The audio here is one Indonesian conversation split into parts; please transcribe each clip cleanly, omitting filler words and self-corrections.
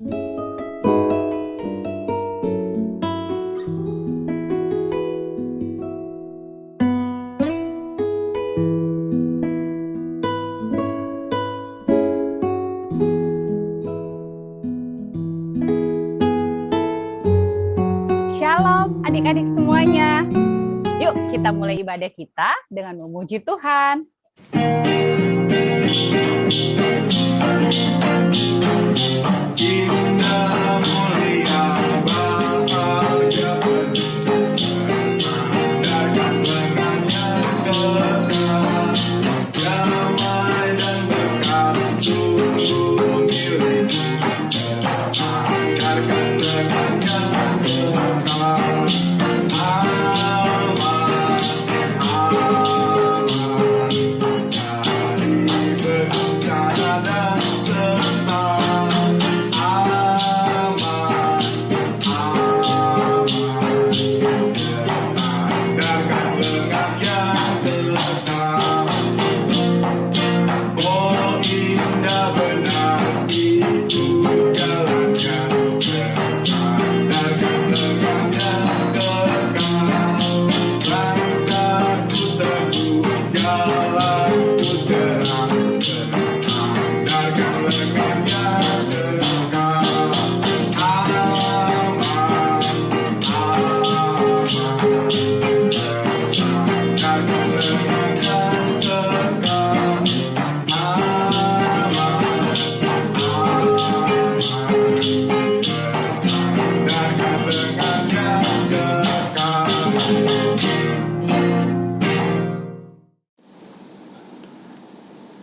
Shalom adik-adik semuanya. Yuk kita mulai ibadah kita dengan memuji Tuhan.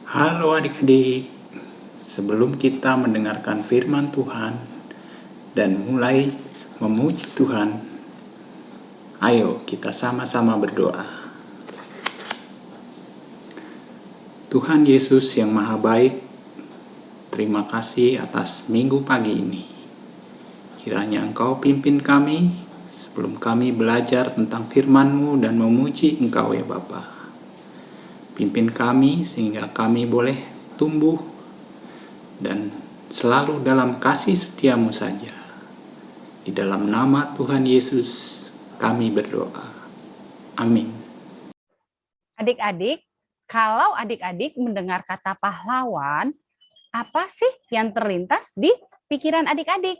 Halo adik-adik, sebelum kita mendengarkan firman Tuhan dan mulai memuji Tuhan, ayo kita sama-sama berdoa. Tuhan Yesus yang Maha Baik, terima kasih atas minggu pagi ini. Kiranya Engkau pimpin kami sebelum kami belajar tentang firman-Mu dan memuji Engkau ya Bapa. Pimpin kami sehingga kami boleh tumbuh dan selalu dalam kasih setia-Mu saja. Di dalam nama Tuhan Yesus kami berdoa. Amin. Adik-adik, kalau adik-adik mendengar kata pahlawan, apa sih yang terlintas di pikiran adik-adik?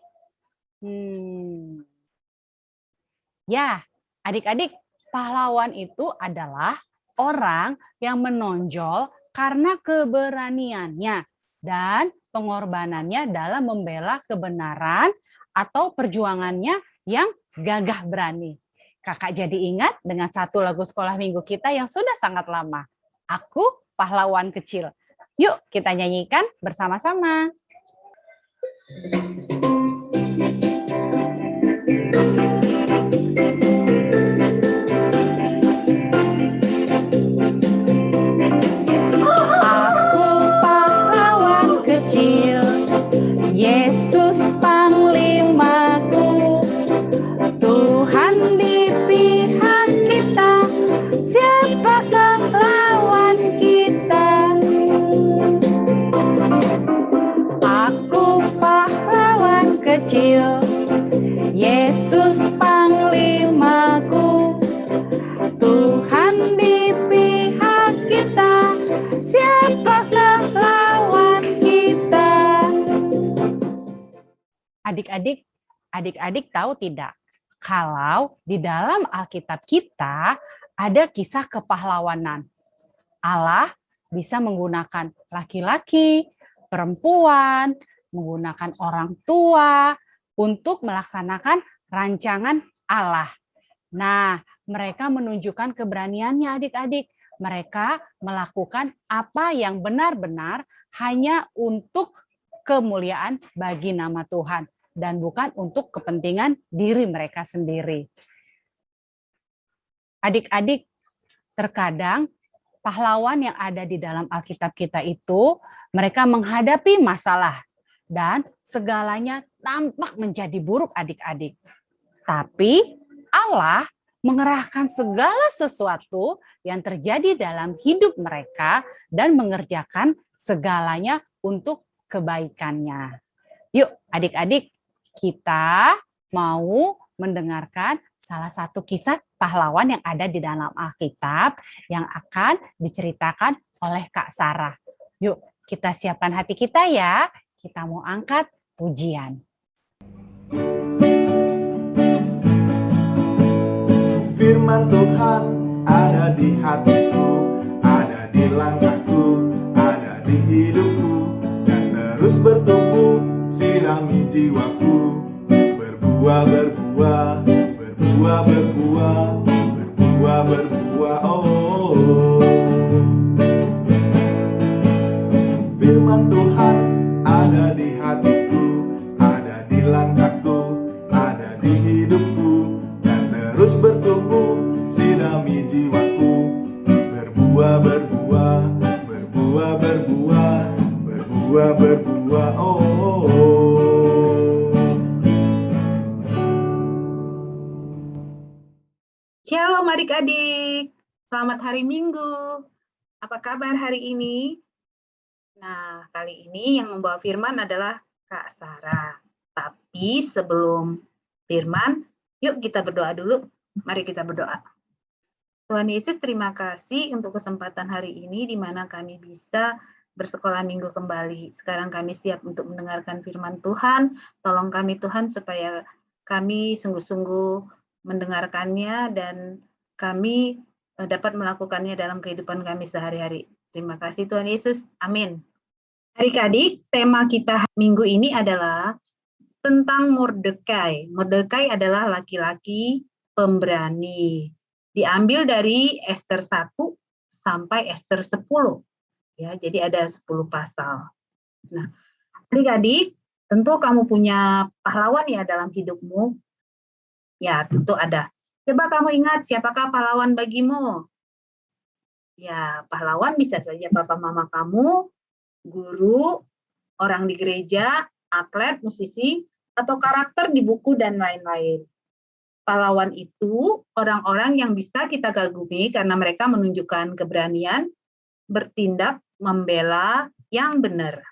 Ya, adik-adik, pahlawan itu adalah orang yang menonjol karena keberaniannya dan pengorbanannya dalam membela kebenaran atau perjuangannya yang gagah berani. Kakak jadi ingat dengan satu lagu sekolah minggu kita yang sudah sangat lama. Aku Pahlawan Kecil. Yuk kita nyanyikan bersama-sama. Yesus panglimaku, Tuhan di pihak kita, siapakah lawan kita? Aku pahlawan kecil, Yesus panglimaku, Tuhan di pihak kita, siapakah lawan kita? Adik-adik tahu tidak? Kalau di dalam Alkitab kita ada kisah kepahlawanan. Allah bisa menggunakan laki-laki, perempuan, menggunakan orang tua untuk melaksanakan rancangan Allah. Nah, mereka menunjukkan keberaniannya adik-adik. Mereka melakukan apa yang benar-benar hanya untuk kemuliaan bagi nama Tuhan dan bukan untuk kepentingan diri mereka sendiri. Adik-adik, terkadang pahlawan yang ada di dalam Alkitab kita itu, mereka menghadapi masalah dan segalanya tampak menjadi buruk adik-adik. Tapi Allah mengerahkan segala sesuatu yang terjadi dalam hidup mereka dan mengerjakan segalanya untuk kebaikannya. Yuk, adik-adik, kita mau mendengarkan salah satu kisah pahlawan yang ada di dalam Alkitab yang akan diceritakan oleh Kak Sarah. Yuk, kita siapkan hati kita ya. Kita mau angkat pujian. Firman Tuhan ada di hatiku, ada di langkahku, ada di hidupku, dan terus bertumbuh, sirami jiwaku. Berbuah, berbuah, berbuah, berbuah, berbuah, berbuah, oh. Firman Tuhan ada di hatiku, ada di langkahku, ada di hidupku, dan terus bertumbuh, sirami jiwaku. Berbuah, berbuah, berbuah, berbuah, berbuah, berbuah, oh. Shalom adik-adik, selamat hari Minggu. Apa kabar hari ini? Nah, kali ini yang membawa firman adalah Kak Sarah. Tapi sebelum firman, yuk kita berdoa dulu. Mari kita berdoa. Tuhan Yesus, terima kasih untuk kesempatan hari ini di mana kami bisa bersekolah minggu kembali. Sekarang kami siap untuk mendengarkan firman Tuhan. Tolong kami Tuhan supaya kami sungguh-sungguh mendengarkannya dan kami dapat melakukannya dalam kehidupan kami sehari-hari. Terima kasih Tuhan Yesus. Amin. Adik-adik, tema kita minggu ini adalah tentang Mordekai. Mordekai adalah laki-laki pemberani. Diambil dari Ester 1 sampai Ester 10. Ya, jadi ada 10 pasal. Nah, adik-adik, tentu kamu punya pahlawan ya dalam hidupmu. Ya, tentu ada. Coba kamu ingat siapakah pahlawan bagimu? Ya, pahlawan bisa saja papa mama kamu, guru, orang di gereja, atlet, musisi, atau karakter di buku dan lain-lain. Pahlawan itu orang-orang yang bisa kita kagumi karena mereka menunjukkan keberanian, bertindak, membela yang benar.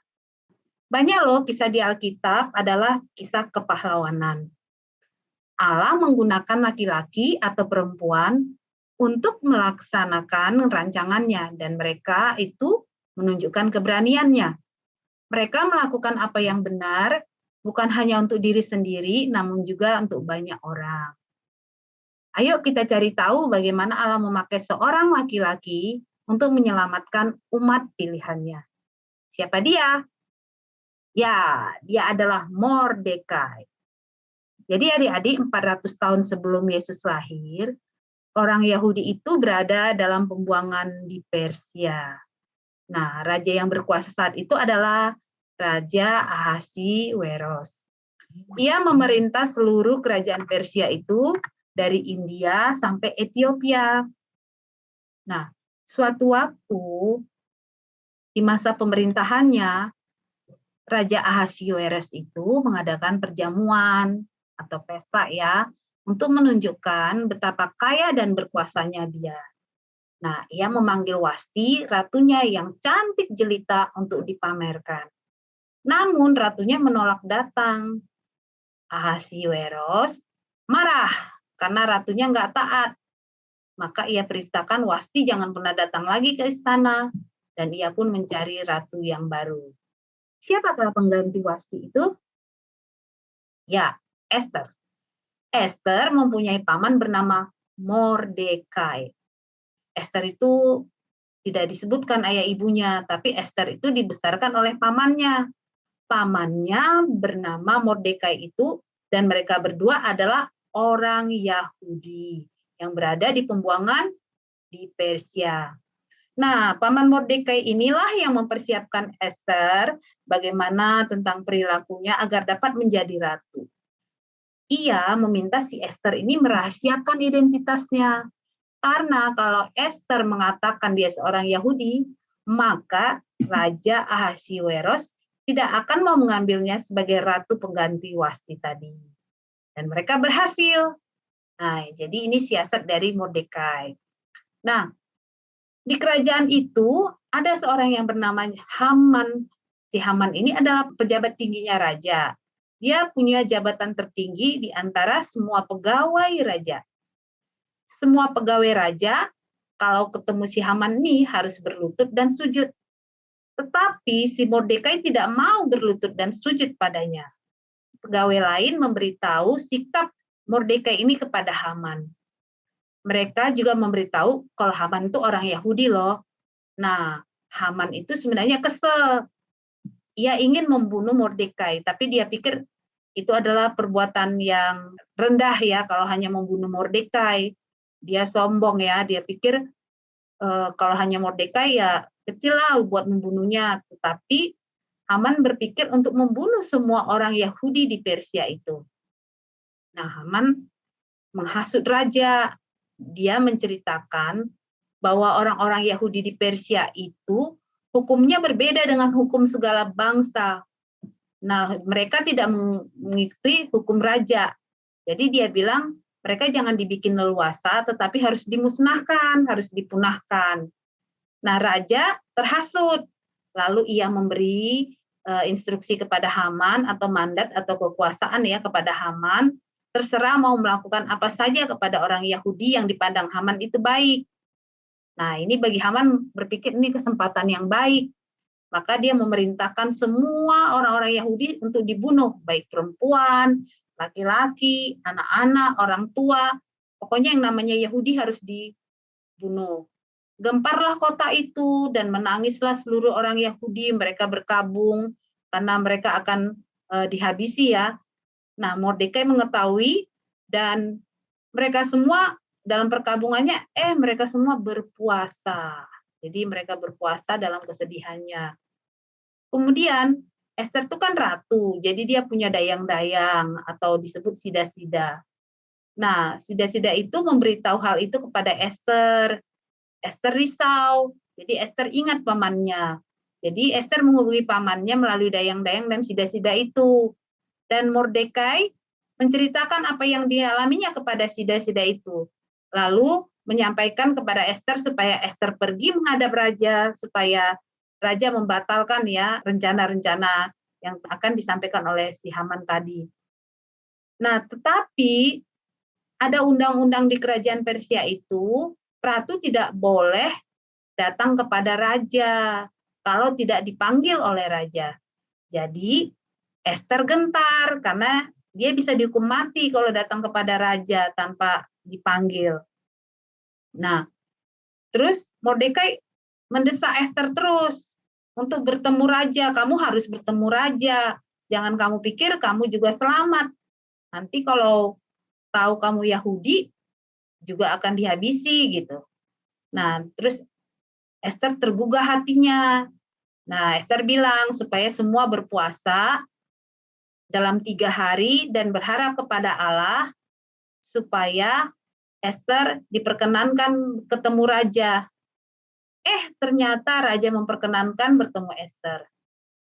Banyak loh kisah di Alkitab adalah kisah kepahlawanan. Allah menggunakan laki-laki atau perempuan untuk melaksanakan rancangannya dan mereka itu menunjukkan keberaniannya. Mereka melakukan apa yang benar bukan hanya untuk diri sendiri namun juga untuk banyak orang. Ayo kita cari tahu bagaimana Allah memakai seorang laki-laki untuk menyelamatkan umat pilihannya. Siapa dia? Ya, dia adalah Mordekai. Jadi adik-adik 400 tahun sebelum Yesus lahir, orang Yahudi itu berada dalam pembuangan di Persia. Nah, raja yang berkuasa saat itu adalah Raja Ahasiweros. Ia memerintah seluruh kerajaan Persia itu dari India sampai Ethiopia. Nah, suatu waktu di masa pemerintahannya, Raja Ahasiweros itu mengadakan perjamuan atau pesta ya, untuk menunjukkan betapa kaya dan berkuasanya dia. Nah, ia memanggil Wasti, ratunya yang cantik jelita untuk dipamerkan. Namun ratunya menolak datang. Ahasiweros marah karena ratunya nggak taat. Maka ia perintahkan Wasti jangan pernah datang lagi ke istana, dan ia pun mencari ratu yang baru. Siapakah pengganti Wasti itu? Ya, Ester. Ester mempunyai paman bernama Mordekai. Ester itu tidak disebutkan ayah ibunya, tapi Ester itu dibesarkan oleh pamannya. Pamannya bernama Mordekai itu, dan mereka berdua adalah orang Yahudi yang berada di pembuangan di Persia. Nah, paman Mordekai inilah yang mempersiapkan Ester bagaimana tentang perilakunya agar dapat menjadi ratu. Ia meminta si Ester ini merahasiakan identitasnya. Karena kalau Ester mengatakan dia seorang Yahudi, maka Raja Ahasiweros tidak akan mau mengambilnya sebagai ratu pengganti Wasti tadi. Dan mereka berhasil. Nah, jadi ini siasat dari Mordekai. Nah, di kerajaan itu ada seorang yang bernama Haman Si Haman ini adalah pejabat tingginya raja. Dia punya jabatan tertinggi di antara semua pegawai raja. Semua pegawai raja, kalau ketemu si Haman ini harus berlutut dan sujud. Tetapi si Mordekai tidak mau berlutut dan sujud padanya. Pegawai lain memberitahu sikap Mordekai ini kepada Haman. Mereka juga memberitahu kalau Haman itu orang Yahudi loh. Nah, Haman itu sebenarnya kesel. Ia ingin membunuh Mordekai, tapi dia pikir itu adalah perbuatan yang rendah ya kalau hanya membunuh Mordekai. Dia sombong ya, dia pikir kalau hanya Mordekai ya kecil lah buat membunuhnya. Tetapi Haman berpikir untuk membunuh semua orang Yahudi di Persia itu. Nah, Haman menghasut raja. Dia menceritakan bahwa orang-orang Yahudi di Persia itu hukumnya berbeda dengan hukum segala bangsa. Nah, mereka tidak mengikuti hukum raja. Jadi dia bilang, mereka jangan dibikin leluasa, tetapi harus dimusnahkan, harus dipunahkan. Nah, raja terhasut. Lalu ia memberi instruksi kepada Haman atau mandat atau kekuasaan ya kepada Haman, terserah mau melakukan apa saja kepada orang Yahudi yang dipandang Haman itu baik. Nah, ini bagi Haman berpikir ini kesempatan yang baik. Maka dia memerintahkan semua orang-orang Yahudi untuk dibunuh, baik perempuan, laki-laki, anak-anak, orang tua. Pokoknya yang namanya Yahudi harus dibunuh. Gemparlah kota itu dan menangislah seluruh orang Yahudi. Mereka berkabung karena mereka akan dihabisi ya. Nah, Mordekai mengetahui dan mereka semua dalam perkabungannya, mereka semua berpuasa. Jadi mereka berpuasa dalam kesedihannya. Kemudian Ester itu kan ratu, jadi dia punya dayang-dayang atau disebut sida-sida. Nah, sida-sida itu memberitahu hal itu kepada Ester. Ester risau, jadi Ester ingat pamannya. Jadi Ester menghubungi pamannya melalui dayang-dayang dan sida-sida itu. Dan Mordekai menceritakan apa yang dialaminya kepada sida-sida itu. Lalu menyampaikan kepada Ester supaya Ester pergi menghadap raja, supaya raja membatalkan ya rencana-rencana yang akan disampaikan oleh si Haman tadi. Nah, tetapi ada undang-undang di kerajaan Persia itu, ratu tidak boleh datang kepada raja kalau tidak dipanggil oleh raja. Jadi Ester gentar karena dia bisa dihukum mati kalau datang kepada raja tanpa dipanggil. Nah, terus Mordekai mendesak Ester terus untuk bertemu raja. Kamu harus bertemu raja. Jangan kamu pikir kamu juga selamat. Nanti kalau tahu kamu Yahudi juga akan dihabisi gitu. Nah, terus Ester tergugah hatinya. Nah, Ester bilang supaya semua berpuasa dalam 3 hari dan berharap kepada Allah supaya Ester diperkenankan ketemu raja. Ternyata raja memperkenankan bertemu Ester.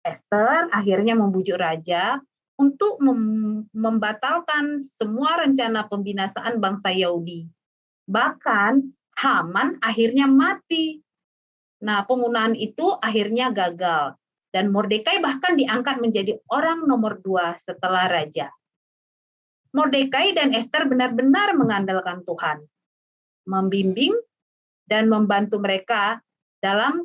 Ester akhirnya membujuk raja untuk membatalkan semua rencana pembinasaan bangsa Yahudi. Bahkan Haman akhirnya mati. Nah, penggunaan itu akhirnya gagal. Dan Mordekai bahkan diangkat menjadi orang nomor 2 setelah raja. Mordekai dan Ester benar-benar mengandalkan Tuhan, membimbing dan membantu mereka dalam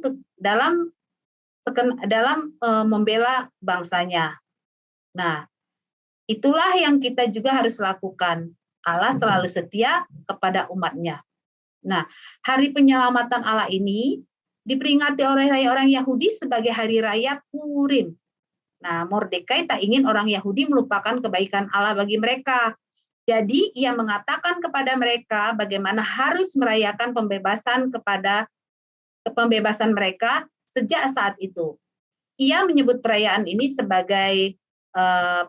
membela bangsanya. Nah, itulah yang kita juga harus lakukan. Allah selalu setia kepada umatnya. Nah, hari penyelamatan Allah ini diperingati oleh orang Yahudi sebagai hari raya Purim. Nah, Mordekai tak ingin orang Yahudi melupakan kebaikan Allah bagi mereka. Jadi, ia mengatakan kepada mereka bagaimana harus merayakan pembebasan mereka sejak saat itu. Ia menyebut perayaan ini sebagai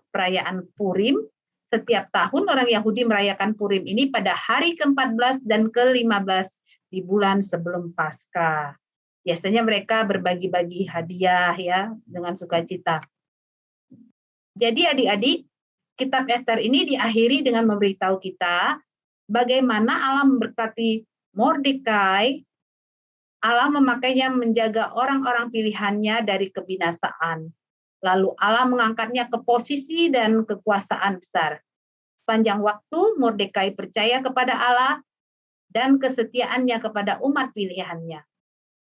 perayaan Purim. Setiap tahun orang Yahudi merayakan Purim ini pada hari ke-14 dan ke-15 di bulan sebelum Paskah. Biasanya mereka berbagi-bagi hadiah ya dengan sukacita. Jadi adik-adik, kitab Ester ini diakhiri dengan memberitahu kita bagaimana Allah memberkati Mordekai Allah memakainya menjaga orang-orang pilihannya dari kebinasaan. Lalu Allah mengangkatnya ke posisi dan kekuasaan besar. Sepanjang waktu, Mordekai percaya kepada Allah dan kesetiaannya kepada umat pilihannya.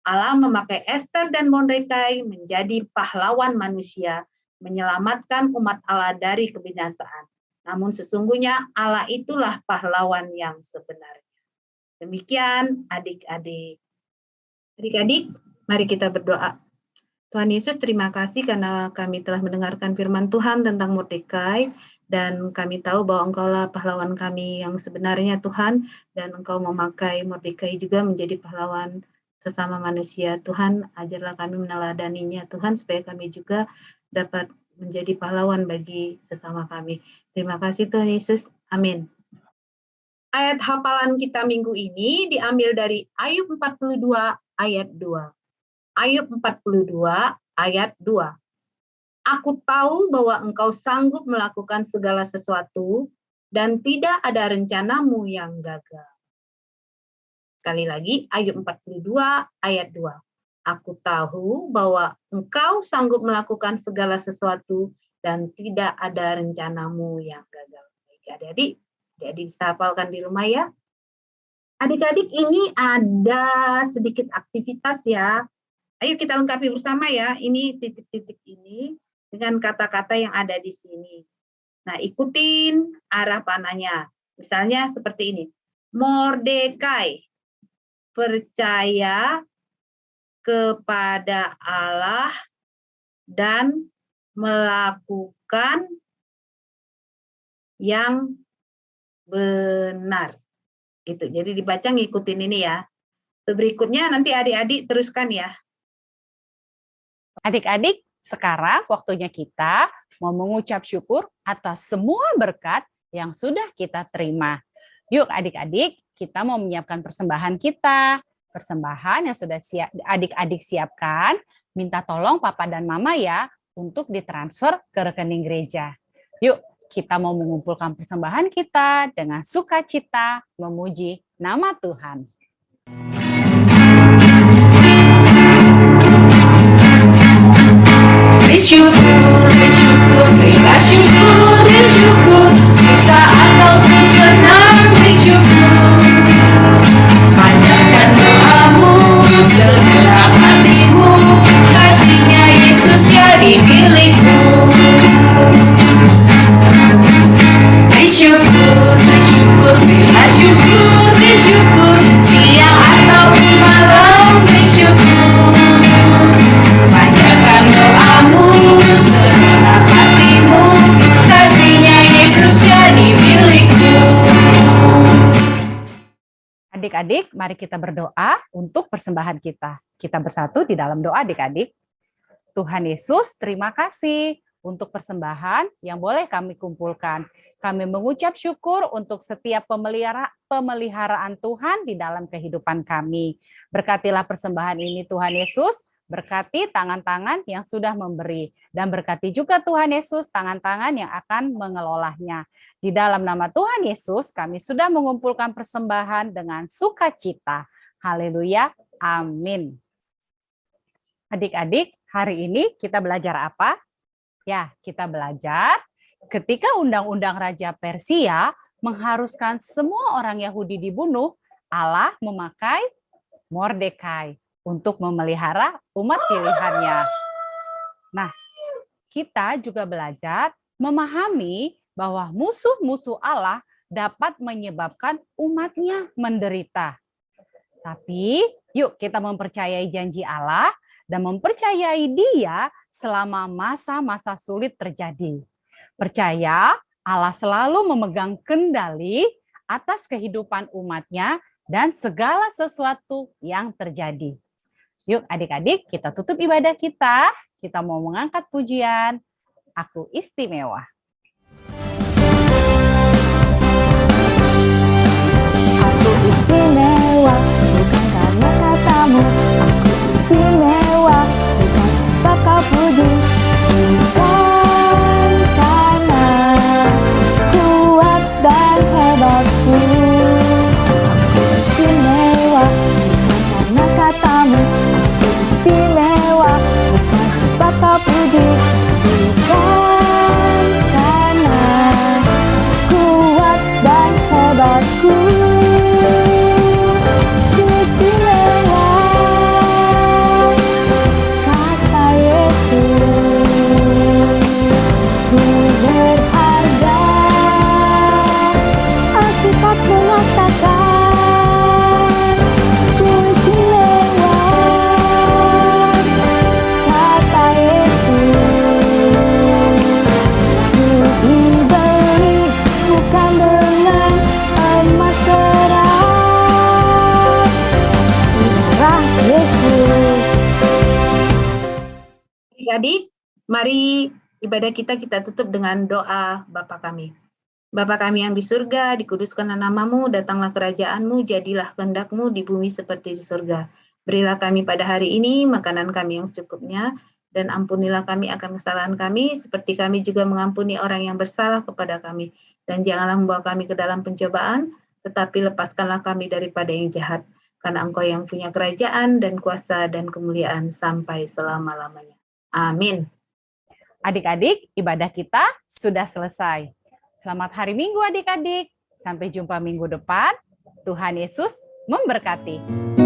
Allah memakai Ester dan Mordekai menjadi pahlawan manusia, menyelamatkan umat Allah dari kebinasaan. Namun sesungguhnya Allah itulah pahlawan yang sebenarnya. Demikian adik-adik. Adik-adik, mari kita berdoa. Tuhan Yesus, terima kasih karena kami telah mendengarkan firman Tuhan tentang Mordekai, dan kami tahu bahwa Engkaulah pahlawan kami yang sebenarnya, Tuhan, dan Engkau memakai Mordekai juga menjadi pahlawan sesama manusia. Tuhan, ajarlah kami meneladaninya, Tuhan, supaya kami juga dapat menjadi pahlawan bagi sesama kami. Terima kasih Tuhan Yesus. Amin. Ayat hafalan kita minggu ini diambil dari Ayub 42 ayat 2. Ayub 42 ayat 2. Aku tahu bahwa engkau sanggup melakukan segala sesuatu dan tidak ada rencanamu yang gagal. Sekali lagi, Ayub 42 ayat 2. Aku tahu bahwa engkau sanggup melakukan segala sesuatu dan tidak ada rencanamu yang gagal. Adik-adik, bisa hafalkan di rumah ya. Adik-adik, ini ada sedikit aktivitas ya. Ayo kita lengkapi bersama ya. Ini titik-titik ini dengan kata-kata yang ada di sini. Nah, ikutin arah panahnya. Misalnya seperti ini. Mordekai percaya kepada Allah dan melakukan yang benar. Gitu. Jadi dibaca ngikutin ini ya. Berikutnya nanti adik-adik teruskan ya. Adik-adik, sekarang waktunya kita mau mengucap syukur atas semua berkat yang sudah kita terima. Yuk adik-adik, kita mau menyiapkan persembahan kita. Persembahan yang sudah adik-adik siapkan, minta tolong papa dan mama ya untuk ditransfer ke rekening gereja. Yuk, kita mau mengumpulkan persembahan kita dengan sukacita memuji nama Tuhan. Bersyukur, bersyukur, berilah syukur, bersyukur, susah ataupun senang, bersyukur. Panjatkan doamu, segenap hatimu, kasihnya Yesus jadi milikmu. Bersyukur, bersyukur, berilah syukur, bersyukur, siang ataupun malam, bersyukur. Panjatkan doamu, segenap hatimu, kasihnya Yesus jadi milikmu. Adik-adik, mari kita berdoa untuk persembahan kita. Kita bersatu di dalam doa adik-adik. Tuhan Yesus, terima kasih untuk persembahan yang boleh kami kumpulkan. Kami mengucap syukur untuk setiap pemeliharaan Tuhan di dalam kehidupan kami. Berkatilah persembahan ini Tuhan Yesus, berkati tangan-tangan yang sudah memberi. Dan berkati juga Tuhan Yesus tangan-tangan yang akan mengelolanya. Di dalam nama Tuhan Yesus, kami sudah mengumpulkan persembahan dengan sukacita. Haleluya, amin. Adik-adik, hari ini kita belajar apa? Ya, kita belajar ketika Undang-Undang Raja Persia mengharuskan semua orang Yahudi dibunuh, Allah memakai Mordekai untuk memelihara umat pilihannya. Nah, kita juga belajar memahami bahwa musuh-musuh Allah dapat menyebabkan umatnya menderita. Tapi, yuk kita mempercayai janji Allah dan mempercayai Dia selama masa-masa sulit terjadi. Percaya Allah selalu memegang kendali atas kehidupan umatnya dan segala sesuatu yang terjadi. Yuk adik-adik, kita tutup ibadah kita. Kita mau mengangkat pujian, Aku Istimewa. Aku istimewa, bukan karena katamu. Aku istimewa, bukan sebab kau puji. Bukan karena kuat dan hebatku. Aku istimewa, bukan karena katamu. Adik-adik, mari ibadah kita tutup dengan doa Bapa kami. Bapa kami yang di surga, dikuduskanlah namamu, datanglah kerajaanmu, jadilah kehendak-mu di bumi seperti di surga. Berilah kami pada hari ini makanan kami yang secukupnya, dan ampunilah kami akan kesalahan kami, seperti kami juga mengampuni orang yang bersalah kepada kami. Dan janganlah membawa kami ke dalam pencobaan, tetapi lepaskanlah kami daripada yang jahat. Karena Engkau yang punya kerajaan dan kuasa dan kemuliaan sampai selama-lamanya. Amin. Adik-adik, ibadah kita sudah selesai. Selamat hari Minggu adik-adik. Sampai jumpa minggu depan. Tuhan Yesus memberkati.